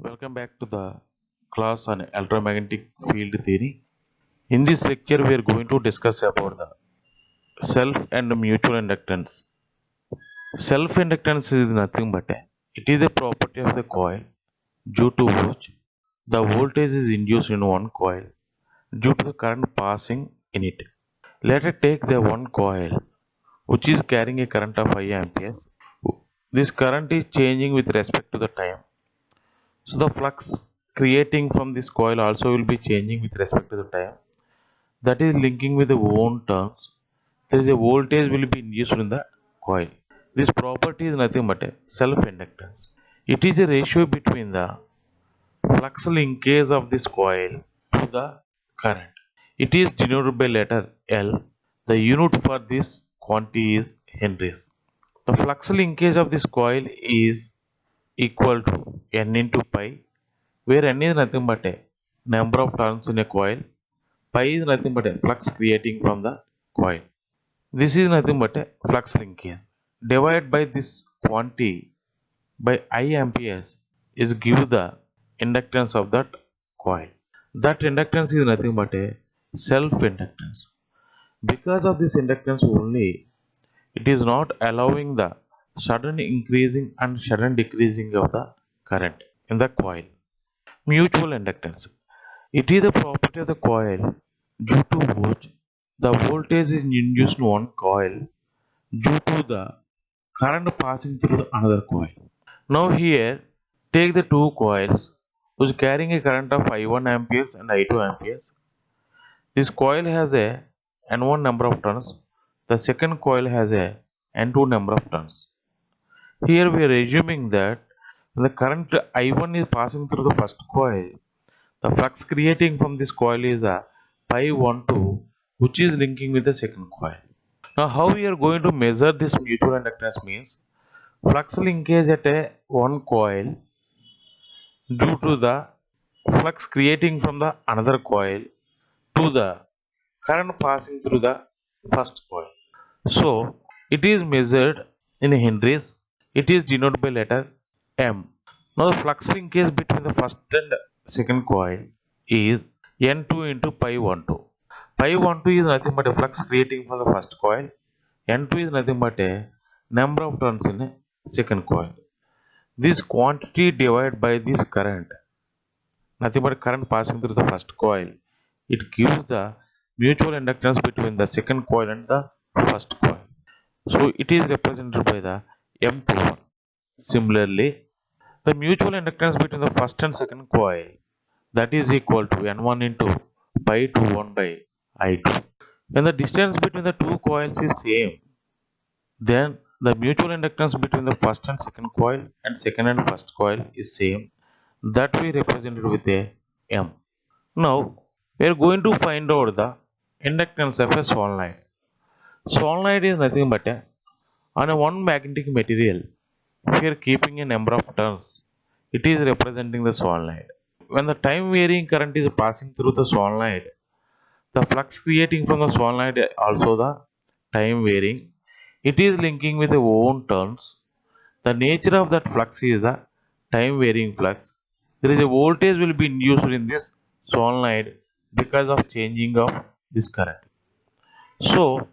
Welcome back to the class on electromagnetic field theory. In this lecture, we are going to discuss about the self and mutual inductance. Self inductance is nothing but it is a property of the coil due to which the voltage is induced in one coil due to the current passing in it. Let us take the one coil which is carrying a current of 5 amperes. This current is changing with respect to the time. So the flux creating from this coil also will be changing with respect to the time. That is linking with the own terms. There is a voltage will be induced in the coil. This property is nothing but a self-inductance. It is a ratio between the flux linkage of this coil to the current. It is denoted by letter L. The unit for this quantity is henries. The flux linkage of this coil is equal to N into pi, where N is nothing but a number of turns in a coil, pi is nothing but a flux creating from the coil. This is nothing but a flux linkage. Divided by this quantity by I amperes is give the inductance of that coil. That inductance is nothing but a self-inductance. Because of this inductance only, it is not allowing the sudden increasing and sudden decreasing of the current in the coil. Mutual inductance. It is the property of the coil due to which the voltage is induced in one coil due to the current passing through another coil. Now here take the two coils which carrying a current of I1 amperes and I2 amperes. This coil has a N1 number of turns. The second coil has a N2 number of turns. Here we are assuming that when the current I1 is passing through the first coil, the flux creating from this coil is a pi 12 which is linking with the second coil. Now how we are going to measure this mutual inductance means flux linkage at a one coil due to the flux creating from the another coil to the current passing through the first coil. So it is measured in henries. It is denoted by letter M. Now the flux linkage between the first and second coil is N2 into pi 12. Pi 12 is nothing but a flux creating from the first coil. N2 is nothing but a number of turns in a second coil. This quantity divided by this current, nothing but current passing through the first coil, it gives the mutual inductance between the second coil and the first coil. So it is represented by the M21. Similarly, the mutual inductance between the first and second coil, that is equal to N1 into pi 21 by I2. When the distance between the two coils is same, then the mutual inductance between the first and second coil and second and first coil is same. That we represented with a M. Now we are going to find out the inductance of a solenoid. Solenoid is nothing but on a one magnetic material. If we are keeping a number of turns, it is representing the solenoid. When the time varying current is passing through the solenoid, the flux creating from the solenoid also the time varying. It is linking with the own turns. The nature of that flux is the time varying flux. There is a voltage will be induced in this solenoid because of changing of this current. So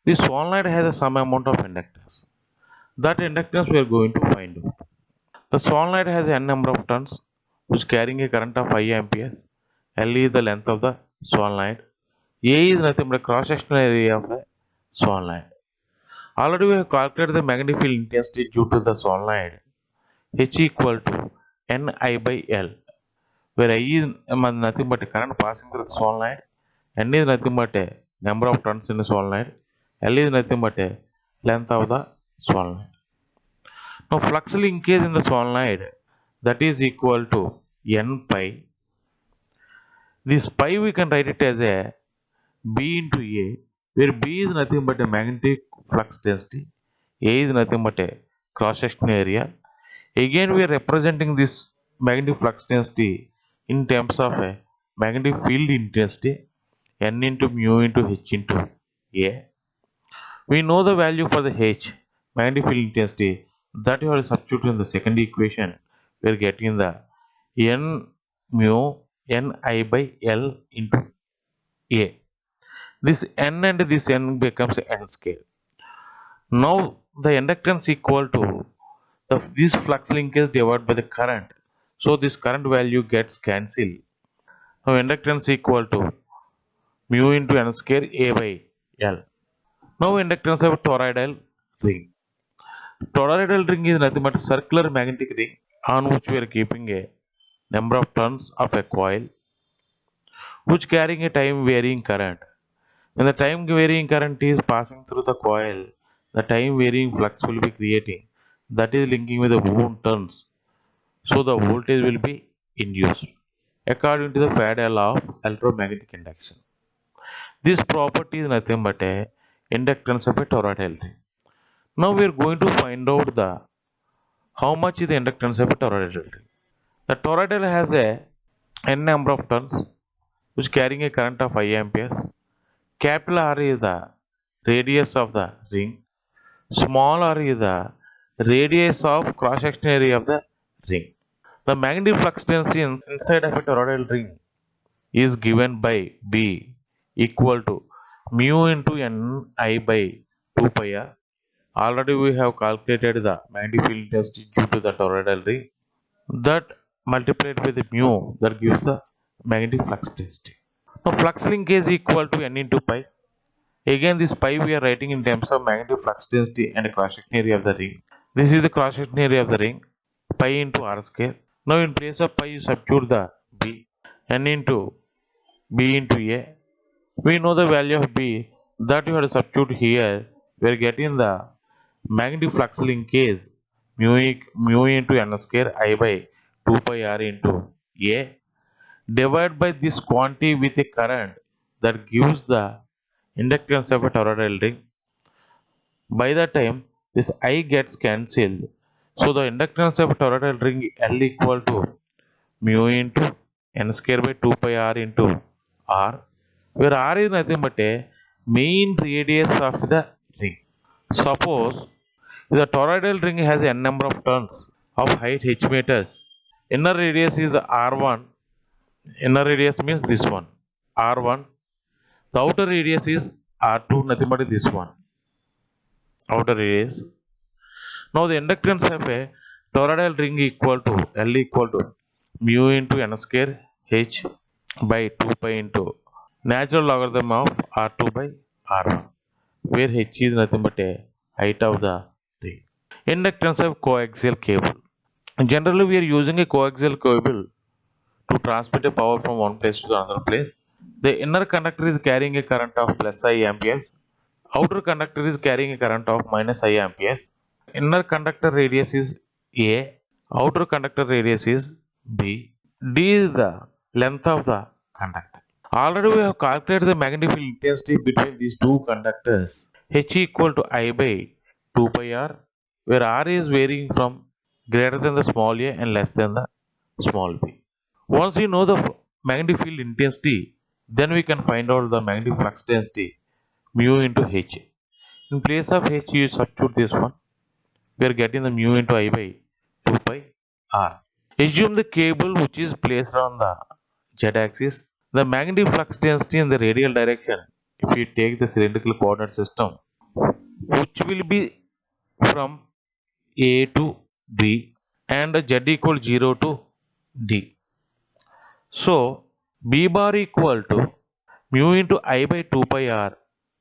this solenoid has some amount of inductance. That inductance we are going to find out. The solenoid has n number of turns which carrying a current of 5 amperes. L is the length of the solenoid. A is nothing but a cross-sectional area of the solenoid. Already we have calculated the magnetic field intensity due to the solenoid. H equal to Ni by L, where I is nothing but a current passing through the solenoid, N is nothing but a number of turns in the solenoid, L is nothing but a length of the solenoid. Now flux linkage in the solenoid, that is equal to N pi. This pi we can write it as a B into A, where B is nothing but a magnetic flux density, A is nothing but a cross-sectional area. Again we are representing this magnetic flux density in terms of a magnetic field intensity, N into mu into H into A. We know the value for the H, magnetic field intensity, that you are substituting in the second equation. We are getting the n mu ni by L into A. This n and this n becomes n square. Now the inductance equal to this flux linkage divided by the current. So this current value gets cancelled. Now inductance equal to mu into n square A by L. Now inductance of toroidal ring. Toroidal ring is nothing but circular magnetic ring on which we are keeping a number of turns of a coil which carrying a time varying current. When the time varying current is passing through the coil, the time varying flux will be creating. That is linking with the wound turns. So the voltage will be induced according to the Faraday law of electromagnetic induction. This property is nothing but a inductance of a toroidal ring. Now we are going to find out the how much is the inductance of a toroidal ring. The toroidal has a n number of turns which carrying a current of 5 amperes. Capital R is the radius of the ring. Small r is the radius of cross-section area of the ring. The magnetic flux density inside of a toroidal ring is given by B equal to mu into Ni by 2 pi r. Already we have calculated the magnetic field intensity due to the toroidal ring. That multiplied by the mu that gives the magnetic flux density. Now flux linkage is equal to N into pi. Again this pi we are writing in terms of magnetic flux density and cross-section area of the ring. This is the cross-section area of the ring, pi into r square. Now in place of pi you substitute the b, n into b into a. We know the value of b that you have to substitute here. We are getting the magnetic flux linkage mu into n square I by 2 pi r into a divided by this quantity with a current that gives the inductance of a toroidal ring. By the time this I gets cancelled, so the inductance of a toroidal ring L equal to mu into n square by 2 pi r into r, where r is nothing but a main radius of the ring. Suppose the toroidal ring has n number of turns of height h meters. Inner radius is the r1. Inner radius means this one, r1. The outer radius is r2, nothing but this one, outer radius. Now the inductance of a toroidal ring equal to L equal to mu into n square h by 2 pi into natural logarithm of r2 by r1, where h is nothing but a height of the ring. Inductance of coaxial cable. Generally, we are using a coaxial cable to transmit a power from one place to another place. The inner conductor is carrying a current of plus I amperes. Outer conductor is carrying a current of minus I amperes. Inner conductor radius is A. Outer conductor radius is B. D is the length of the conductor. Already we have calculated the magnetic field intensity between these two conductors. H equal to I by 2 pi r, where r is varying from greater than the small a and less than the small b. Once we know the magnetic field intensity, then we can find out the magnetic flux density mu into h. In place of h, you substitute this one. We are getting the mu into I by 2 pi r. Assume the cable which is placed on the z-axis. The magnetic flux density in the radial direction, if you take the cylindrical coordinate system, which will be from A to B and z equal 0 to D. So, B bar equal to mu into I by 2 pi r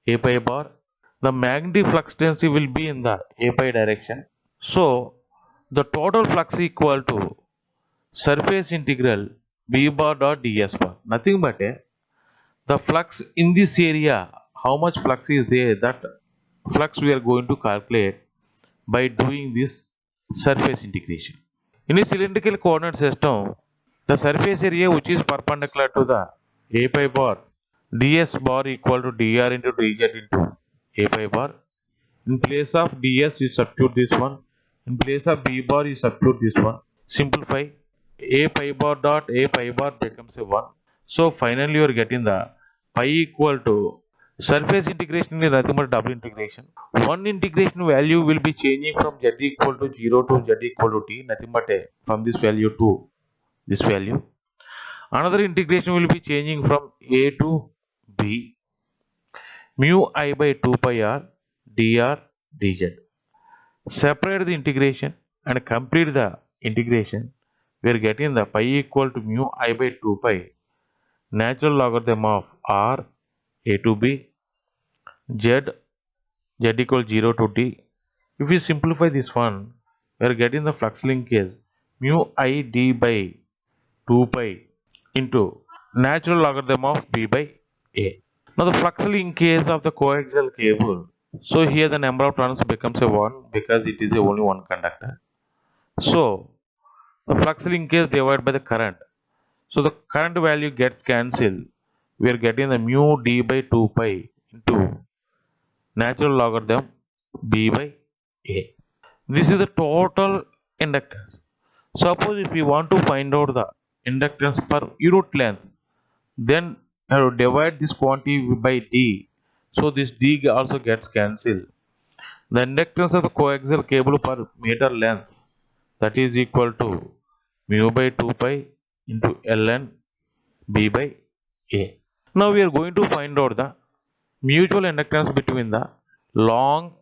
A pi bar. The magnetic flux density will be in the A pi direction. So, the total flux equal to surface integral B bar dot ds bar. Nothing but the flux in this area, how much flux is there, that flux we are going to calculate by doing this surface integration. In a cylindrical coordinate system, the surface area which is perpendicular to the A pi bar, ds bar equal to dr into dz into A pi bar. In place of ds, you substitute this one. In place of b bar, you substitute this one. Simplify. A pi bar dot A pi bar becomes a 1. So finally you are getting the pi equal to surface integration is nothing but double integration. One integration value will be changing from z equal to 0 to z equal to t, nothing but from this value to this value. Another integration will be changing from A to B, mu I by 2 pi r dr dz. Separate the integration and complete the integration. We are getting the pi equal to mu I by 2 pi natural logarithm of r a to b z equals 0 to t. If we simplify this one, we are getting the flux linkage mu I d by 2 pi into natural logarithm of b by a. Now the flux linkage of the coaxial cable. So here the number of turns becomes a 1 because it is a only one conductor. So the flux linkage divided by the current. So the current value gets cancelled. We are getting the mu d by 2 pi into natural logarithm b by a. This is the total inductance. Suppose if we want to find out the inductance per unit length, then you have to divide this quantity by d. So this d also gets cancelled. The inductance of the coaxial cable per meter length, that is equal to mu by 2 pi into ln b by a. Now we are going to find out the mutual inductance between the long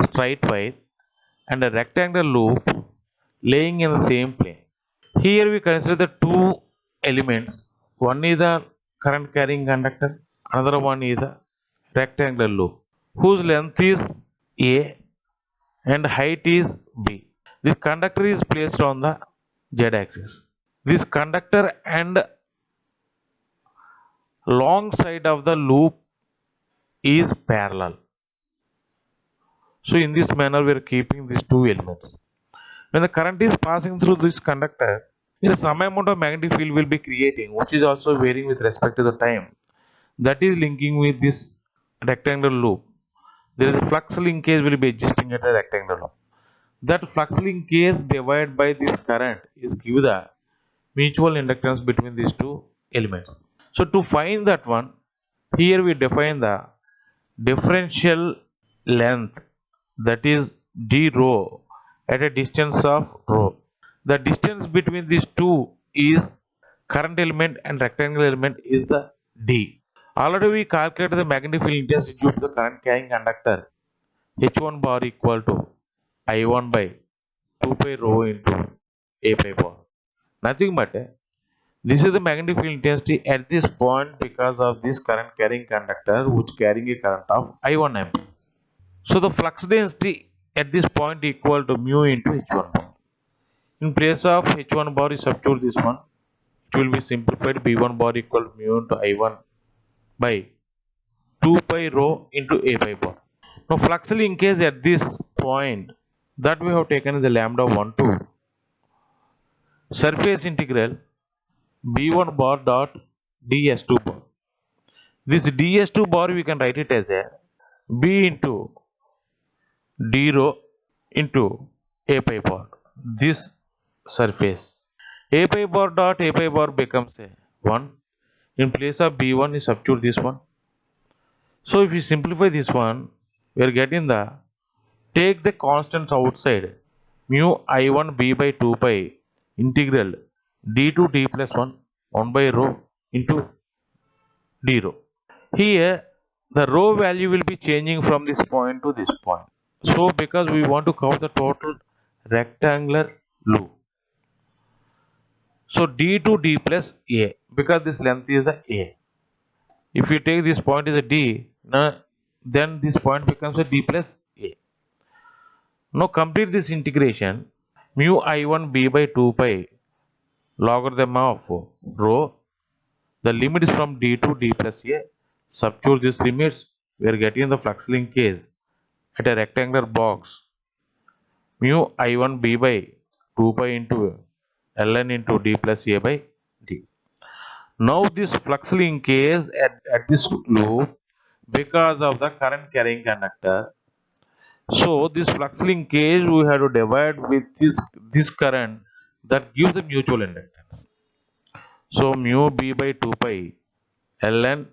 straight wire and a rectangular loop laying in the same plane. Here we consider the two elements. One is the current carrying conductor, another one is the rectangular loop, whose length is A and height is B. This conductor is placed on the Z axis. This conductor and long side of the loop is parallel. So in this manner we are keeping these two elements. When the current is passing through this conductor, there is some amount of magnetic field will be creating, which is also varying with respect to the time. That is linking with this rectangular loop. There is a flux linkage will be existing at the rectangular loop. That flux linkage divided by this current is give the mutual inductance between these two elements. So to find that one, here we define the differential length, that is d rho, at a distance of rho. The distance between these two is current element and rectangular element is the d. Already we calculated the magnetic field intensity due to the current carrying conductor H1 bar equal to I1 by 2 pi rho into A pi bar. Nothing but this is the magnetic field intensity at this point because of this current carrying conductor which carrying a current of I1 amperes. So the flux density at this point equal to mu into H1 bar. In place of H1 bar, you substitute this one. It will be simplified. B1 bar equal to mu into I1 by 2 pi rho into A pi bar. Now flux linkage at this point that we have taken is the lambda 1 to surface integral B1 bar dot ds2 bar. This ds2 bar we can write it as a B into d rho into A pi bar. This surface. A pi bar dot A pi bar becomes a 1. In place of B1, you substitute this one. So if you simplify this one, we are getting the, take the constants outside, mu I1 B by 2 pi integral d to d plus 1, 1 by rho into d rho. Here, the rho value will be changing from this point to this point. So because we want to cover the total rectangular loop. So d to d plus a, because this length is the a. If you take this point as a d, then this point becomes a d plus a. Now complete this integration. Mu I1 b by 2 pi logarithm of rho. The limit is from d to d plus a. Substitute these limits. We are getting the flux linkage at a rectangular box. Mu I1 b by 2 pi into ln into d plus a by d. Now this flux linkage at this loop because of the current carrying conductor. So this flux linkage we have to divide with this current that gives the mutual inductance. So mu b by 2 pi ln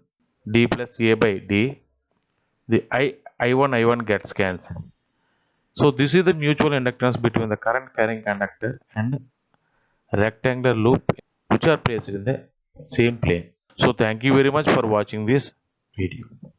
d plus a by d. The I1 gets cancelled. So this is the mutual inductance between the current carrying conductor and rectangular loop which are placed in the same plane. So thank you very much for watching this video.